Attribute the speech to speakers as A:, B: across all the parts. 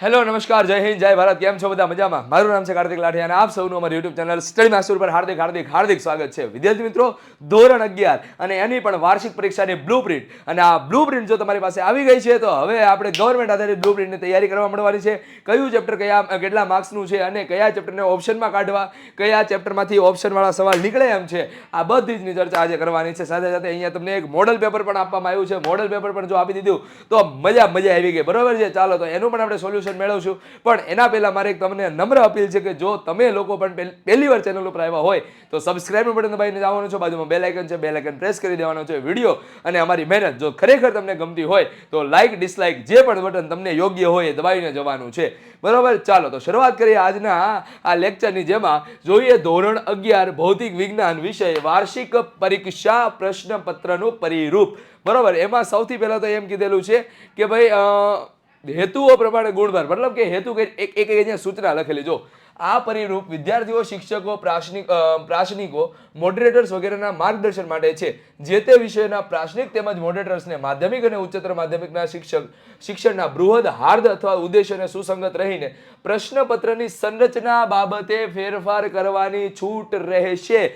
A: Hello નમસ્કાર જય હિન્દ જય ભારત કેમ છો બધા મજામાં મારું નામ છે કાર્તિક લાઠી અને આપ સૌનું અમારી યુટ્યુબ ચેનલ સ્ટડી માસ્ટર પર હાર્દિક સ્વાગત છે વિદ્યાર્થી મિત્રો ધોરણ 11 અને એની પણ વાર્ષિક પરીક્ષાની બ્લુપ્રિન્ટ અને આ બ્લુપ્રિન્ટ જો તમારી પાસે આવી ગઈ છે તો હવે આપણે ગવર્મેન્ટ આધારિત બ્લુપ્રિન્ટની તૈયારી કરવા મળવાની છે કયું ચેપ્ટર કેટલા માર્ક્સનું છે અને કયા ચેપ્ટરને ઓપ્શનમાં કાઢવા કયા ચેપ્ટરમાંથી ઓપ્શનવાળા સવાલ નીકળે એમ છે આ બધી જની ચર્ચા આજે કરવાની છે સાથે સાથે અહીંયા તમને એક મોડલ પેપર પણ આપવામાં આવ્યું છે મોડલ પેપર પણ જો આપી દીધું તો મજા આવી ગઈ બરોબર છે ચાલો તો એનું પણ આપણે સોલ્યુશન મેળવશું પણ એના પહેલા મારે એક તમને નમ્ર અપીલ છે કે જો તમે લોકો પણ પહેલી વાર ચેનલ ઉપર આવ્યા હોય તો સબસ્ક્રાઇબ બટન દબાવીને જવાનું છે બાજુમાં બેલ આઇકન છે બેલ આઇકન પ્રેસ કરી દેવાનો છે વિડિયો અને અમારી મહેનત જો ખરેખર તમને ગમતી હોય તો લાઈક ડિસલાઈક જે પણ બટન તમને યોગ્ય હોય એ દબાવીને જવાનું છે બરોબર ચાલો તો શરૂઆત કરીએ આજના આ લેક્ચરની જેમાં જોઈએ ધોરણ 11 ભૌતિક વિજ્ઞાન વિષય વાર્ષિક પરીક્ષા પ્રશ્નપત્રનું પરિરૂપ બરોબર એમાં સૌથી પહેલા તો એમ કીધેલું છે કે ભાઈ હેતુઓ પ્રમાણે ગુણભાર મતલબ કે હેતુ એક અહીંયા સૂચના લખેલી જો આ પરિરૂપ વિદ્યાર્થીઓ શિક્ષકો પ્રાશનિકો મોડરેટર્સ વગેરેના માર્ગદર્શન માટે છે જે તે વિષયના પ્રાશનિક તેમજ મોડરેટર્સને માધ્યમિક અને ઉચ્ચતર માધ્યમિકના શિક્ષણના બૃહદ હાર્દ અથવા ઉદ્દેશ્યને સુસંગત રહીને પ્રશ્નપત્રની સંરચના બાબતે ફેરફાર કરવાની છૂટ રહેશે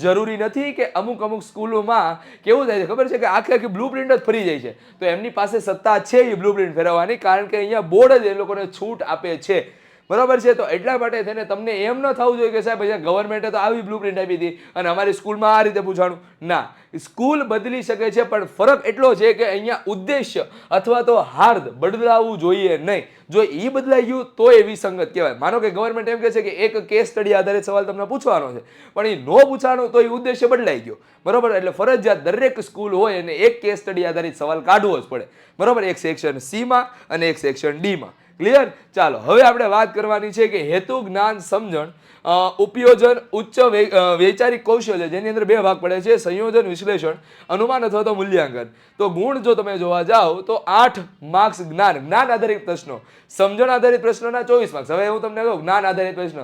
A: જરૂરી નથી કે અમુક સ્કૂલોમાં કેવું થાય છે ખબર છે કે આખી બ્લુપ્રિન્ટ જ ફરી જાય છે તો એમની પાસે સત્તા છે એ બ્લુપ્રિન્ટ ફેરવવાની કારણ કે અહીંયા બોર્ડ જ એ લોકોને છૂટ આપે છે બરોબર છે તો એટલા માટે થઈને તમને એમ ન થવું જોઈએ કે સાહેબ અહીંયા ગવર્મેન્ટે તો આવી બ્લુપ્રિન્ટ આપી હતી અને અમારી સ્કૂલમાં આ રીતે પૂછવાનું ના સ્કૂલ બદલી શકે છે પણ ફરક એટલો છે કે અહીંયા ઉદ્દેશ્ય અથવા તો હાર્દ બદલાવવું જોઈએ નહીં જો એ બદલાઈ ગયું તો એ વિસંગત કહેવાય માનો કે ગવર્મેન્ટ એમ કહે છે કે એક કેસ સ્ટડી આધારિત સવાલ તમને પૂછવાનો છે પણ એ નો પૂછવાનો તો એ ઉદ્દેશ્ય બદલાઈ ગયો બરોબર એટલે ફરજિયાત દરેક સ્કૂલ હોય અને એક કેસ સ્ટડી આધારિત સવાલ કાઢવો જ પડે બરોબર એક સેક્શન સી માં અને એક સેક્શન ડી માં ક્લિયર ચાલો હવે આપણે વાત કરવાની છે કે હેતુ જ્ઞાન સમજણ ઉપયોજન ઉચ્ચ વૈચારિક કૌશલ્ય જેની અંદર બે ભાગ પડે છે સંયોજન વિશ્લેષણ અનુમાન અથવા તો મૂલ્યાંકન તો ગુણ જો તમે જોવા જાઓ તો 8 માર્ક્સ જ્ઞાન આધારિત પ્રશ્નો સમજણ આધારિત પ્રશ્નોના 24 માર્ક્સ હવે હું તમને કહું જ્ઞાન આધારિત પ્રશ્ન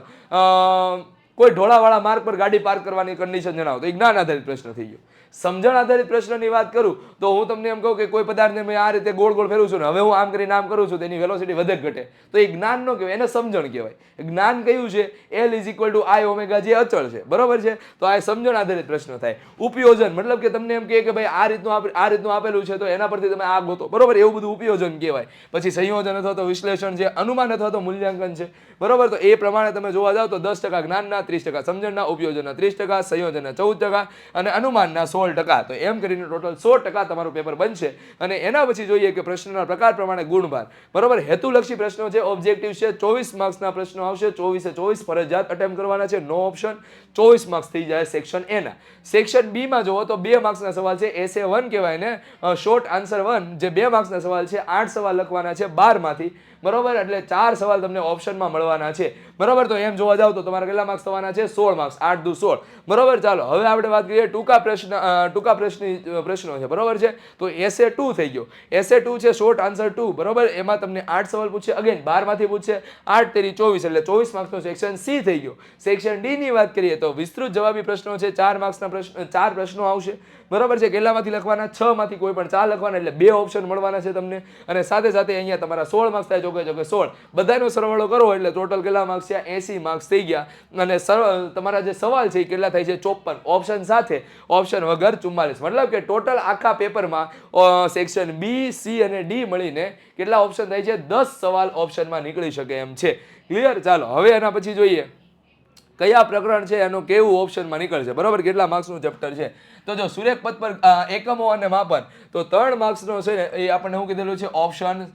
A: કોઈ ઢોળાવાળા માર્ગ પર ગાડી પાર્ક કરવાની કન્ડિશન જણાવો તો એ જ્ઞાન આધારિત પ્રશ્ન થઈ ગયો સમજણ આધારિત પ્રશ્નની વાત કરું તો હું તમને એમ કહું કે કોઈ પદાર્થને મેં આ રીતે ગોળ ફેરવું છું ને હવે હું આમ કરીને આમ કરું છું તેની વેલોસિટી વધે ઘટે તો એ જ્ઞાન નો કહેવાય એને સમજણ કહેવાય જ્ઞાન કયું છે L = I ઓમેગા જે અચળ છે બરોબર છે તો આ સમજણ આધારિત પ્રશ્ન થાય ઉપયોજન મતલબ કે તમને એમ કહે કે ભાઈ આ રીતનું આપેલું છે તો એના પરથી તમે આ ગોતો બરોબર એવું બધું ઉપયોજન કહેવાય પછી સંયોજન અથવા તો વિશ્લેષણ છે અનુમાન અથવા તો મૂલ્યાંકન છે બરોબર તો એ પ્રમાણે તમે જોવા જાવ તો 10% જ્ઞાનના 30% સમજણના ઉપયોજનના 30% સંયોજનના 14% અને અનુમાનના 16% તો એમ કરીને ટોટલ 100% તમારું પેપર બનશે અને એના પછી જોઈએ કે પ્રશ્નના પ્રકાર પ્રમાણે ગુણભાર બરોબર હેતુલક્ષી પ્રશ્નો છે ઓબ્જેક્ટિવ છે 24 માર્ક્સના પ્રશ્નો આવશે 24 ફરજિયાત અટેમ્પ્ટ કરવાના છે નો ઓપ્શન 24 માર્ક્સ થઈ જાય સેક્શન એ ના સેક્શન બી માં જોવો તો 2 માર્ક્સના સવાલ છે એસે 1 કહેવાય ને શોર્ટ આન્સર 1 જે 2 માર્ક્સના સવાલ છે 8 સવાલ લખવાના છે 12 માંથી બરોબર એટલે 4 સવાલ તમને ઓપ્શનમાં મળવાના છે બરોબર તો એમ જોવા જાવ તો તમારા કેટલા માર્ક્સ થવાના છે 16 માર્ક્સ 8 દુ 16 બરોબર ચાલો હવે આપણે વાત કરીએ ટૂંકા પ્રશ્નો છે બરોબર છે તો એસે 2 થઈ ગયો એસે 2 છે શોર્ટ આન્સર 2 બરોબર એમાં તમને 8 સવાલ પૂછશે અગેન 12 માંથી પૂછશે 8 તેરી 24 એટલે 24 માર્ક્સનો સેક્શન સી થઈ ગયો સેક્શન ડી ની વાત કરીએ તો વિસ્તૃત જવાબી પ્રશ્નો છે 4 માર્ક્સના પ્રશ્ન 4 પ્રશ્નો આવશે બરોબર છે કેટલામાંથી લખવાના 6 માંથી કોઈ પણ 4 લખવાના એટલે 2 ઓપ્શન મળવાના છે તમને અને સાથે સાથે અહીંયા તમારા 16 માર્ક્સ થાય જોકે 16 બધાનો સરવાળો કરો એટલે ટોટલ કેટલા માર્ક્સ છે 80 માર્ક્સ થઈ ગયા અને તમારા જે સવાલ છે એ કેટલા થાય છે 54 ઓપ્શન સાથે ઓપ્શન વગર 44 મતલબ કે ટોટલ આખા પેપરમાં સેક્શન બી સી અને ડી મળીને કેટલા ઓપ્શન થાય છે 10 સવાલ ઓપ્શનમાં નીકળી શકે એમ છે ક્લિયર ચાલો હવે એના પછી જોઈએ કયા પ્રકરણ છે એનું કેવું ઓપ્શનમાં નીકળશે બરોબર કેટલા માર્ક્સનું ચેપ્ટર છે તો જો સુરેખ પદ પર એકમો અને માપન તો 3 માર્ક્સનો છે ને એ આપણને શું કીધેલું છે ઓપ્શન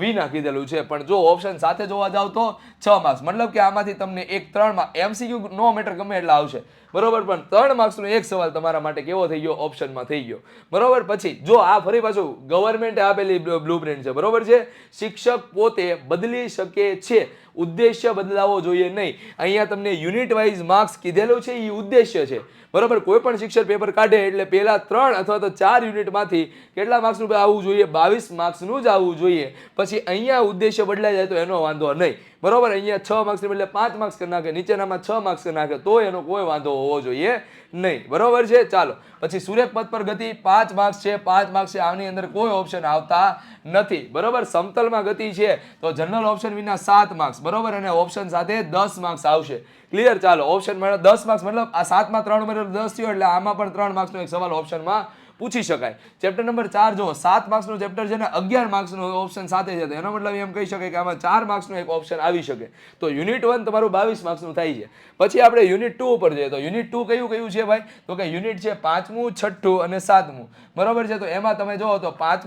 A: વી ના કીધેલું છે પણ જો ઓપ્શન સાથે જોવા જાવ તો 6 માર્ક્સ મતલબ કે આમાંથી તમને એક 3 માં એમસીક્યુ નો મેટર ગમે એટલા આવશે બરોબર પણ 3 માર્ક્સનો એક સવાલ તમારા માટે કેવો થઈ ગયો ઓપ્શનમાં થઈ ગયો બરોબર પછી જો આ ફરી પાછું ગવર્મેન્ટે આપેલી બ્લુપ્રિન્ટ છે બરોબર છે શિક્ષક પોતે બદલી શકે છે ઉદ્દેશ્ય બદલાવો જોઈએ નહીં અહીંયા તમને યુનિટ વાઇઝ માર્ક્સ કીધેલું છે એ ઉદ્દેશ્ય છે બરોબર કોઈ પણ શિક્ષક પેપર કાઢે એટલે પહેલા 3 અથવા તો 4 યુનિટમાંથી કેટલા માર્ક્સનું આવવું જોઈએ 22 માર્ક્સનું જ આવવું જોઈએ પછી અહીંયા ઉદ્દેશ્ય બદલાઈ જાય તો એનો વાંધો નહીં બરોબર, અહીંયા 6 માર્ક્સની બદલે 5 માર્ક્સ કરી નાખે, નીચેનામાં 6 માર્ક્સ કરી નાખે તો એનો કોઈ વાંધો હોવો જોઈએ નહીં. બરોબર છે. ચાલો પછી સૂર્યક પથ પર ગતિ 5 માર્ક્સ છે, 5 માર્ક્સ છે, આની અંદર કોઈ ઓપ્શન આવતા નથી. બરોબર, સમતલમાં ગતિ છે તો જનરલ ઓપ્શન વિના 7 માર્ક્સ. બરોબર, અને ઓપ્શન સાથે 10 માર્ક્સ આવશે. ક્લિયર. ચાલો ઓપ્શન 10 માર્ક્સ મતલબ આ 7 માં 3 મતલબ 10 થયો, એટલે આમાં પણ 3 માર્ક્સનો એક સવાલ ઓપ્શનમાં પૂછી શકાય. ચેપ્ટર નંબર 4 જો 7 માર્ક્સનું ચેપ્ટર છે ને 11 માર્ક્સનું ઓપ્શન સાથે છે, તો એનો મતલબ એમ કહી શકાય કે આમાં 4 માર્ક્સનો એક ઓપ્શન આવી શકે. તો યુનિટ 1 તમારું 22 માર્ક્સનું થાય છે. પછી આપણે યુનિટ 2 ઉપર જઈએ તો યુનિટ 2 કયું છે ભાઈ? તો કે યુનિટ છે 5મું, 6ઠું અને 7મું. બરોબર છે. તો એમાં તમે જોવો તો 5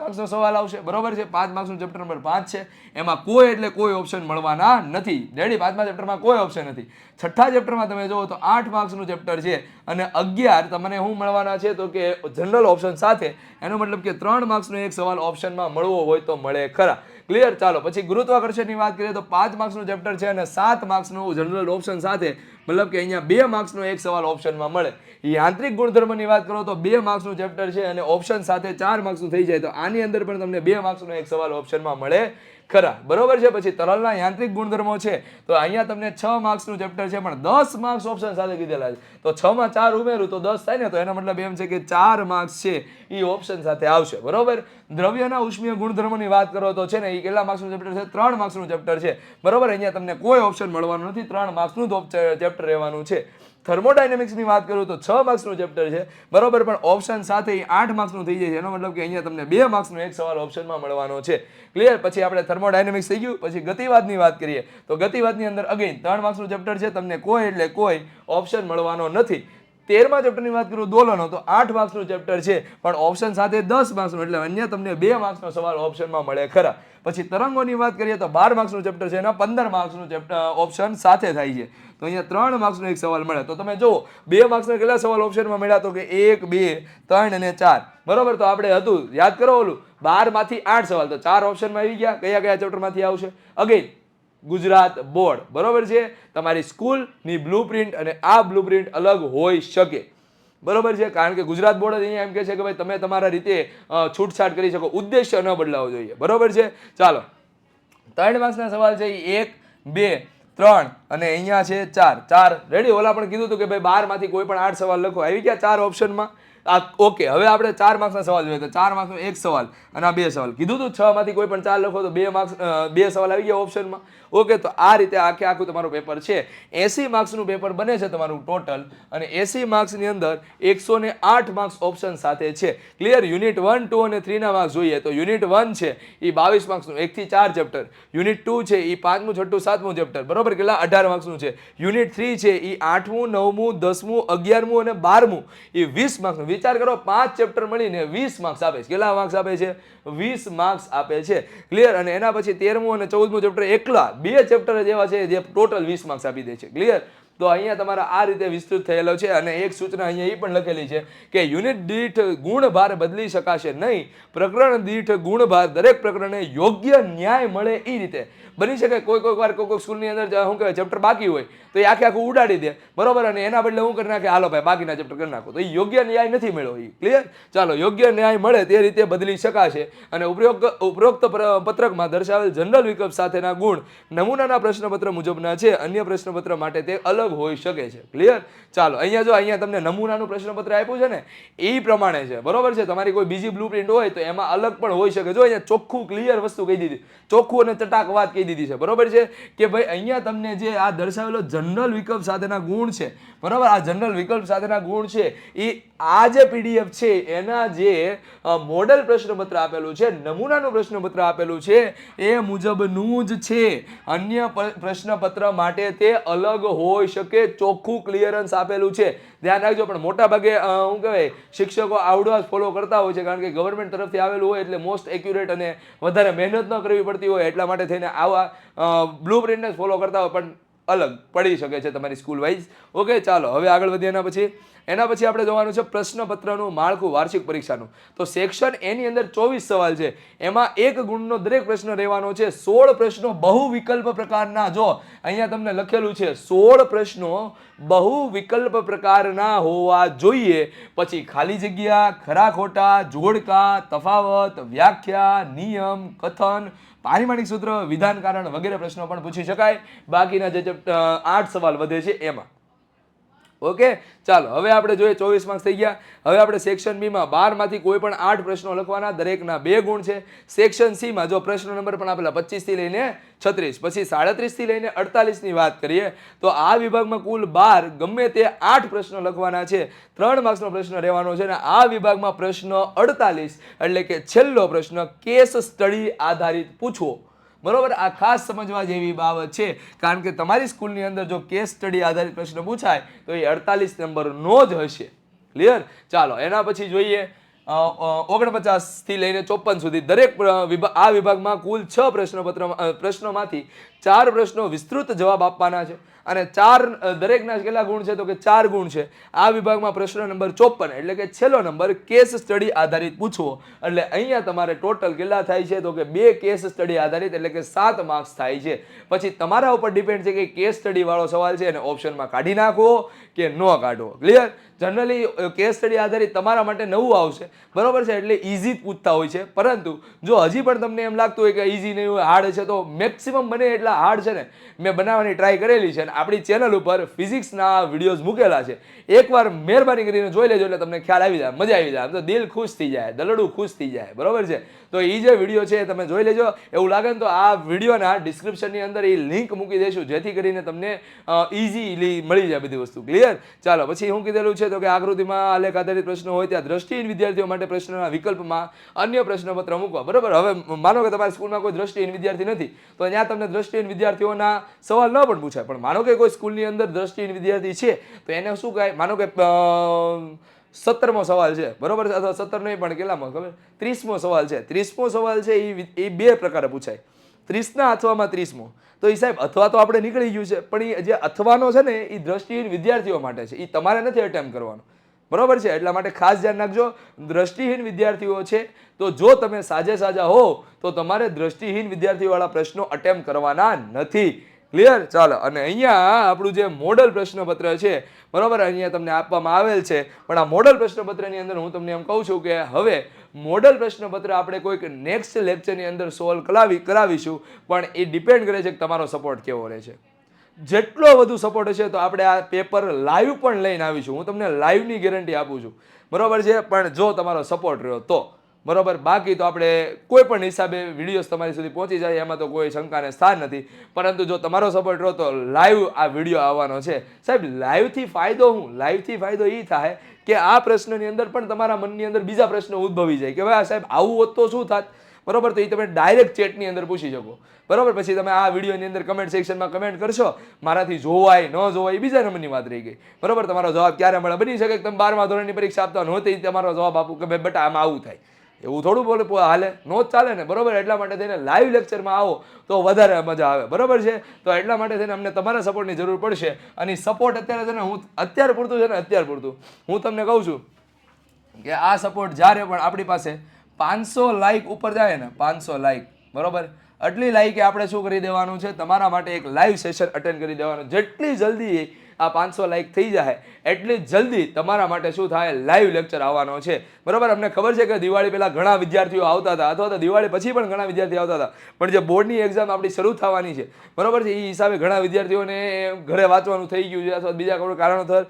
A: માર્ક્સનો સવાલ આવશે. બરોબર છે. 5 માર્ક્સનું ચેપ્ટર નંબર 5 છે, એમાં કોઈ એટલે કોઈ ઓપ્શન મળવાના નથી. રેડી? 5મા ચેપ્ટરમાં કોઈ ઓપ્શન નથી. 6ઠ્ઠા ચેપ્ટરમાં તમે જોવો તો 8 માર્ક્સનું ચેપ્ટર છે અને 11 તમને શું મળવાના છે? તો કે જનરલ ઓપ્શન સાથે. એનો મતલબ કે 3 માર્ક્સનો એક સવાલ ઓપ્શનમાં મળવો હોય તો મળે ખરા. ક્લિયર. ચાલો પછી ગુરુત્વાકર્ષણની વાત કરીએ તો 5 માર્ક્સનું ચેપ્ટર છે અને 7 માર્ક્સનું જનરલ ઓપ્શન સાથે, મતલબ કે અહીંયા 2 માર્ક્સનો એક સવાલ ઓપ્શનમાં મળે. યાંત્રિક ગુણધર્મની વાત કરો તો 2 માર્ક્સનું ચેપ્ટર છે અને ઓપ્શન સાથે 4 માર્ક્સનું થઈ જાય, તો આની અંદર પણ તમને 2 માર્ક્સનો એક સવાલ ઓપ્શનમાં મળે ખરા. બરોબર છે. પછી તરલના યાંત્રિક ગુણધર્મો છે તો અહીંયા તમને 6 માર્ક્સનું ચેપ્ટર છે પણ 10 માર્ક્સ ઓપ્શન સાથે કીધેલા છે, તો 6 માં 4 ઉમેરું તો 10 થાય ને, તો એનો મતલબ એમ છે કે 4 માર્ક્સ છે એ ઓપ્શન સાથે આવશે. બરોબર. દ્રવ્યના ઉષ્મીય ગુણધર્મોની વાત કરો તો છે ને એ કેટલા માર્ક્સનું ચેપ્ટર છે? 3 માર્ક્સનું ચેપ્ટર છે. બરોબર, અહીંયા તમને કોઈ ઓપ્શન મળવાનું નથી, 3 માર્ક્સનું ચેપ્ટર રહેવાનું છે. થર્મોડાયનેમિક્સની વાત કરું તો 6 માર્ક્સનું ચેપ્ટર છે. બરોબર, પણ ઓપ્શન સાથે 8 માર્ક્સનું થઈ જાય છે. એનો મતલબ કે અહીંયા તમને 2 માર્ક્સનો એક સવાલ ઓપ્શનમાં મળવાનો છે. ક્લિયર. પછી આપણે થર્મોડાયનેમિક્સ થઈ ગયું. પછી ગતિવાદની વાત કરીએ તો ગતિવાદની અંદર અગેન 3 માર્ક્સનું ચેપ્ટર છે, તમને કોઈ એટલે કોઈ ઓપ્શન મળવાનો નથી. 13મા ચેપ્ટરની વાત કરું દોલનો તો 8 માર્ક્સનું ચેપ્ટર છે પણ ઓપ્શન સાથે 10 માર્ક્સનું, એટલે અહીંયા તમને 2 માર્ક્સનો સવાલ ઓપ્શનમાં મળે ખરા. પછી તરંગોની વાત કરીએ તો 12 માર્ક્સનું ચેપ્ટર છે અને 15 માર્ક્સનું ચેપ્ટર ઓપ્શન સાથે થાય છે, તો અહીંયા 3 માર્ક્સનો એક સવાલ મળે. તો તમે જુઓ 2 માર્ક્સના કેટલા સવાલ ઓપ્શનમાં મળ્યા? તો કે 1, 2, 3 અને 4. બરોબર, તો આપણે હતું યાદ કરો ઓલું 12 માંથી 8 સવાલ, તો 4 ઓપ્શનમાં આવી ગયા. કયા કયા ચેપ્ટરમાંથી આવશે? Again Gujarat board. બરોબર છે. તમારી સ્કૂલની બ્લુપ્રિન્ટ અને આ બ્લુપ્રિન્ટ અલગ હોઈ શકે. બરોબર છે, કારણ કે ગુજરાત બોર્ડ અહીંયા એમ કહે છે કે ભાઈ તમે તમારા રીતે છૂટછાટ કરી શકો, ઉદ્દેશ્ય ન બદલાવો જોઈએ. બરોબર છે. ચાલો 3 માર્ક્સના સવાલ છે 1, 2, 3 અને અહીંયા છે 4. રેડી? ઓલા પણ કીધું હતું કે ભાઈ 12 માંથી કોઈ પણ 8 સવાલ લખો, આવી ગયા 4 ઓપ્શનમાં. ઓકે, હવે આપણે 4 માર્ક્સના સવાલ જોઈએ તો 4 માર્ક્સનો એક સવાલ અને આ 2 સવાલ કીધું હતું. 6 માંથી કોઈ પણ 4 લખો તો 2 માર્ક્સ 2 સવાલ આવી ગયા ઓપ્શનમાં. ઓકે, તો આ રીતે આખું તમારું પેપર છે. 80 માર્ક્સનું પેપર બને છે તમારું ટોટલ, અને 80 માર્ક્સની અંદર 108 માર્ક્સ ઓપ્શન સાથે છે. ક્લિયર. યુનિટ 1, 2 અને 3 ના માર્ક્સ જોઈએ તો યુનિટ 1 છે એ 22 માર્ક્સનું 1 થી 4 ચેપ્ટર. યુનિટ 2 છે એ 5મું, 6ઠું, 7મું ચેપ્ટર. બરોબર, કેટલા? 18 માર્ક્સનું છે. યુનિટ 3 છે એ 8મું, 9મું, 10મું, 11મું અને 12મું એ 20 માર્ક્સનું. વિચાર કરો 5 ચેપ્ટર મળીને 20 માર્ક્સ આપે છે. કેટલા માર્ક્સ આપે છે? 20 માર્ક્સ આપે છે. ક્લિયર. અને એના પછી 13મું અને 14મું ચેપ્ટર એકલા 2 ચેપ્ટર જ એવા છે જે ટોટલ 20 માર્ક્સ આપી દે છે. ક્લિયર. તો અહીંયા તમારા આ રીતે વિસ્તૃત થયેલો છે. અને એક સૂચના અહીંયા એ પણ લખેલી છે કે યુનિટ દીઠ ગુણભાર બદલી શકાશે નહીં. પ્રકરણ દીઠ ગુણભાર દરેક પ્રકરણને યોગ્ય ન્યાય મળે એ રીતે બની શકે. કોઈ વાર કોઈ સ્કૂલની અંદર શું કહેવાય ચેપ્ટર બાકી હોય તો એ આખું ઉડાડી દે. બરોબર, અને એના બદલે હું કરી નાખે હાલો ભાઈ બાકીના ચેપ્ટર કરી નાખો, તો એ યોગ્ય ન્યાય નથી મળ્યો. એ ક્લિયર. ચાલો, યોગ્ય ન્યાય મળે તે રીતે બદલી શકાશે. અને ઉપરોક્ત પત્રકમાં દર્શાવેલ જનરલ વિકલ્પ સાથેના ગુણ નમૂનાના પ્રશ્નપત્ર મુજબના છે, અન્ય પ્રશ્નપત્ર માટે તે અલગ હોઈ શકે છે. ક્લિયર. ચાલો, અહીંયા તમને નમૂનાનું પ્રશ્નપત્ર આપ્યું છે ને એ પ્રમાણે છે. બરોબર છે. તમારી કોઈ બીજી બ્લુપ્રિન્ટ હોય તો એમાં અલગ પણ હોઈ શકે. જો અહીંયા ચોખ્ખું ક્લિયર વસ્તુ કહી દીધી, ચોખ્ખું અને ચટાક વાત કહી દીધી છે. બરોબર છે કે ભાઈ અહીંયા તમને જે આ દર્શાવેલો જનરલ વિકલ્પ સાથેના ગુણ છે, બરોબર, આ જનરલ વિકલ્પ સાથેના ગુણ છે એ આ જે પીડીએફ છે એના જે મોડેલ પ્રશ્નપત્ર આપેલું છે, નમૂનાનું પ્રશ્નપત્ર આપેલું છે એ મુજબનું જ છે. અન્ય પ્રશ્નપત્ર માટે તે અલગ હોઈ શકે. ચોખ્ખું ક્લિયરન્સ આપેલું છે, ધ્યાન રાખજો. પણ મોટા ભાગે શું કહેવાય શિક્ષકો આવડવા ફોલો કરતા હોય છે, કારણ કે ગવર્મેન્ટ તરફથી આવેલું હોય એટલે મોસ્ટ એક્યુરેટ અને વધારે મહેનત ન કરવી પડતી હોય, એટલા માટે થઈને આવા બ્લુપ્રિન્ટને ફોલો કરતા હોય પણ અલગ પડી શકે છે તમારી સ્કૂલ વાઇઝ. ઓકે, ચાલો હવે આગળ વધીએ. એના પછી આપણે જોવાનું છે પ્રશ્નપત્રનું માળખું વાર્ષિક પરીક્ષાનું. તો સેક્શન એની અંદર 24 સવાલ છે, એમાં 1 ગુણનો દરેક પ્રશ્ન રહેવાનો છે. 16 પ્રશ્નો બહુ વિકલ્પ પ્રકારના. જો અહીંયા તમને લખેલું છે 16 પ્રશ્નો બહુ વિકલ્પ પ્રકારના હોવા જોઈએ. પછી ખાલી જગ્યા, ખરા ખોટા, જોડકા, તફાવત, વ્યાખ્યા, નિયમ, કથન, પારિમાણિક સૂત્ર, વિધાન કારણ વગેરે પ્રશ્નો પણ પૂછી શકાય બાકીના જે 8 સવાલ વધે છે એમાં. ઓકે, ચાલો હવે આપણે જોઈએ 24 માર્ક્સ થઈ ગયા. હવે આપણે સેક્શન બી માં 12 માંથી કોઈ પણ 8 પ્રશ્નો લખવાના, દરેકના 2 ગુણ છે. સેક્શન સી માં જો પ્રશ્ન નંબર પણ આપેલા 25 થી લઈને 36, પછી 37 થી લઈને 48 ની વાત કરીએ તો આ વિભાગમાં કુલ 12 ગમે તે 8 પ્રશ્નો લખવાના છે. 3 માર્ક્સનો પ્રશ્ન રહેવાનો છે અને આ વિભાગમાં પ્રશ્ન 48 એટલે કે છેલ્લો પ્રશ્ન કેસ સ્ટડી આધારિત પૂછવો. બરોબર, આ ખાસ સમજવા જેવી બાબત છે કારણ કે તમારી સ્કૂલની અંદર જો કેસ સ્ટડી આધારિત પ્રશ્ન પૂછાય તો એ 48 નંબરનો જ હશે. ક્લિયર? ચાલો એના પછી જોઈએ 49 થી લઈને 54 સુધી દરેક આ વિભાગમાં કુલ 6 પ્રશ્નોમાંથી 4 પ્રશ્નો વિસ્તૃત જવાબ આપવાના છે અને 4 દરેકના કેટલા ગુણ છે તો કે 4 ગુણ છે. આ વિભાગમાં પ્રશ્ન નંબર 54 એટલે કે છેલ્લો નંબર કેસ સ્ટડી આધારિત પૂછવો. એટલે અહીંયા તમારે ટોટલ કેટલા થાય છે તો કે 2 કેસ સ્ટડી આધારિત એટલે કે 7 માર્ક્સ થાય છે. પછી તમારા ઉપર ડિપેન્ડ છે કે કેસ સ્ટડી વાળો સવાલ છે અને ઓપ્શનમાં કાઢી નાખવો કે ન કાઢવો. ક્લિયર? જનરલી કેસ સ્ટડી આધારિત તમારા માટે નવું આવશે, બરોબર છે, એટલે ઇઝી જ પૂછતા હોય છે. પરંતુ જો હજી પણ તમને એમ લાગતું હોય કે ઇઝી નહીં હોય, હાર્ડ છે, તો મેક્સિમમ બને એટલા હાર્ડ છે ને મેં બનાવવાની ટ્રાય કરેલી છે અને આપણી ચેનલ ઉપર ફિઝિક્સના વિડીયોઝ મૂકેલા છે. એકવાર મહેરબાની કરીને જોઈ લેજો એટલે તમને ખ્યાલ આવી જાય, મજા આવી જાય. આમ તો દિલ ખુશ થઈ જાય, દલડું ખુશ થઈ જાય. બરોબર છે? તો એ જે વિડીયો છે તમે જોઈ લેજો. એવું લાગે ને તો આ વિડીયોના ડિસ્ક્રિપ્શનની અંદર એ લિંક મૂકી દઈશું જેથી કરીને તમને ઇઝીલી મળી જાય બધી વસ્તુ. ક્લિયર? ચાલો પછી હું કીધેલું છે તો કે આકૃતિમાં આલેખ આધારિત પ્રશ્નો હોય ત્યાં દ્રષ્ટિહીન વિદ્યાર્થીઓ માટે પ્રશ્નના વિકલ્પમાં અન્ય પ્રશ્નપત્ર મૂકવા. બરોબર, હવે માનો કે તમારી સ્કૂલમાં કોઈ દ્રષ્ટિહીન વિદ્યાર્થી નથી તો ત્યાં તમને દ્રષ્ટિહીન વિદ્યાર્થીઓના સવાલ ન પણ પૂછાય. પણ માનો કે કોઈ સ્કૂલની અંદર દ્રષ્ટિહીન વિદ્યાર્થી છે તો એને શું કહે, માનો કે 17મો સવાલ છે, બરોબર છે, અથવા 17 નહીં પણ કેટલામાં ખબર 30મો સવાલ છે. 30મો સવાલ છે એ 2 પ્રકારે પૂછાય, 30ના અથવામાં 30મો. તો એ સાહેબ અથવા તો આપણે નીકળી ગયું છે, પણ એ જે અથવાનો છે ને એ દ્રષ્ટિહીન વિદ્યાર્થીઓ માટે છે, એ તમારે નથી અટેમ્પ કરવાનો. બરોબર છે? એટલા માટે ખાસ ધ્યાન રાખજો, દ્રષ્ટિહીન વિદ્યાર્થીઓ છે તો જો તમે સાજા હો તો તમારે દ્રષ્ટિહીન વિદ્યાર્થીવાળા પ્રશ્નો અટેમ્પ કરવાના નથી. ક્લિયર? ચાલો, અને અહીંયા આપણું જે મોડલ પ્રશ્નપત્ર છે, બરોબર, અહીંયા તમને આપવામાં આવેલ છે. પણ આ મોડલ પ્રશ્નપત્રની અંદર હું તમને એમ કહું છું કે હવે મોડલ પ્રશ્નપત્ર આપણે કોઈક નેક્સ્ટ લેક્ચરની અંદર સોલ્વ કરાવીશું, પણ એ ડિપેન્ડ કરે છે કે તમારો સપોર્ટ કેવો રહે છે. જેટલો વધુ સપોર્ટ હશે તો આપણે આ પેપર લાઈવ પણ લઈને આવીશું. હું તમને લાઈવની ગેરંટી આપું છું. બરોબર છે? પણ જો તમારો સપોર્ટ રહ્યો તો બરોબર, બાકી તો આપણે કોઈ પણ હિસાબે વિડીયોઝ તમારી સુધી પહોંચી જાય એમાં તો કોઈ શંકાને સ્થાન નથી. પરંતુ જો તમારો સપોર્ટ રહ્યો તો લાઈવ આ વિડીયો આવવાનો છે. સાહેબ લાઈવથી ફાયદો હું? લાઈવથી ફાયદો એ થાય કે આ પ્રશ્નની અંદર પણ તમારા મનની અંદર બીજા પ્રશ્નો ઉદ્ભવી જાય કે ભાઈ સાહેબ આવું હોત તો શું થાત. બરોબર, તો એ તમે ડાયરેક્ટ ચેટની અંદર પૂછી શકો. બરોબર, પછી તમે આ વિડીયોની અંદર કમેન્ટ સેક્શનમાં કમેન્ટ કરશો, મારાથી જોવાય ન જોવાય એ બીજા નંબરની વાત રહી ગઈ. બરોબર, તમારો જવાબ ક્યારે મળે? બની શકે કે તમે 12મા ધોરણની પરીક્ષા આપતા નહોતી તમારો જવાબ આપું કે ભાઈ બેટા આમાં આવું થાય, એવું થોડું બોલે હાલે, નો જ ચાલે ને. બરોબર, એટલા માટે થઈને લાઈવ લેક્ચરમાં આવો તો વધારે મજા આવે. બરોબર છે? તો એટલા માટે થઈને અમને તમારા સપોર્ટની જરૂર પડશે અને સપોર્ટ અત્યારે છે ને હું અત્યારે પૂરતું હું તમને કહું છું કે આ સપોર્ટ જ્યારે પણ આપણી પાસે 500 લાઈક ઉપર જાય ને, 500 લાઈક, બરોબર, આટલી લાઈકે આપણે શું કરી દેવાનું છે, તમારા માટે એક લાઈવ સેશન અટેન્ડ કરી દેવાનું. જેટલી જલ્દી આ 500 લાઈક થઈ જાય એટલી જલ્દી તમારા માટે શું થાય, લાઈવ લેક્ચર આવવાનો છે. બરોબર, અમને ખબર છે કે દિવાળી પહેલા ઘણા વિદ્યાર્થીઓ આવતા હતા અથવા તો દિવાળી પછી પણ ઘણા વિદ્યાર્થીઓ આવતા હતા, પણ જે બોર્ડની એક્ઝામ આપણી શરૂ થવાની છે, બરોબર છે, એ હિસાબે ઘણા વિદ્યાર્થીઓને ઘરે વાંચવાનું થઈ ગયું છે અથવા બીજા કોઈ કારણોસર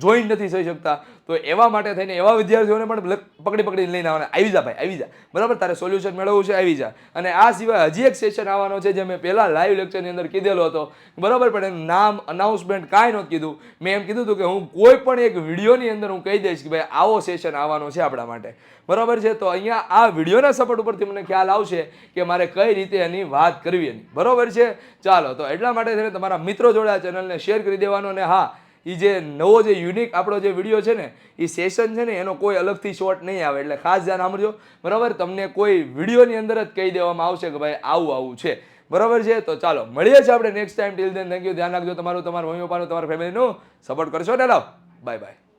A: જોઈન નથી થઈ શકતા. તો એવા માટે થઈને એવા વિદ્યાર્થીઓને પણ પકડીને લઈને આવવાના, આવી જા ભાઈ, આવી જા. બરાબર, તારે સોલ્યુશન મેળવવું છે, આવી જા. અને આ સિવાય હજી એક સેશન આવવાનો છે જે મેં પહેલા લાઈવ લેક્ચરની અંદર કીધેલો હતો. બરાબર, પણ એનું નામ અનાઉન્સમેન્ટ કાંઈ નહોતું કીધું. મેં એમ કીધું હતું કે હું કોઈ પણ એક વિડીયોની અંદર હું કહી દઈશ કે ભાઈ આવો સેશન આવવાનો છે આપણા માટે. બરાબર છે? તો અહીંયા આ વિડીયોના સપોર્ટ ઉપરથી મને ખ્યાલ આવશે કે મારે કઈ રીતે એની વાત કરવી એની. બરોબર છે? ચાલો, તો એટલા માટે થઈને તમારા મિત્રો જોડે આ ચેનલને શેર કરી દેવાનો. અને હા, એ જે નવો જે યુનિક આપણો જે વિડીયો છે ને, એ સેશન છે ને, એનો કોઈ અલગથી શોર્ટ નહીં આવે, એટલે ખાસ ધ્યાન આપજો. બરાબર, તમને કોઈ વિડીયોની અંદર જ કહી દેવામાં આવશે કે ભાઈ આવું છે. બરાબર છે? તો ચાલો મળીએ છીએ આપણે next time. Till then thank you. ધ્યાન રાખજો તમારું, તમારા મમ્મી પપ્પાનું, તમારા ફેમિલીનું સપોર્ટ કરશો ને. Bye bye.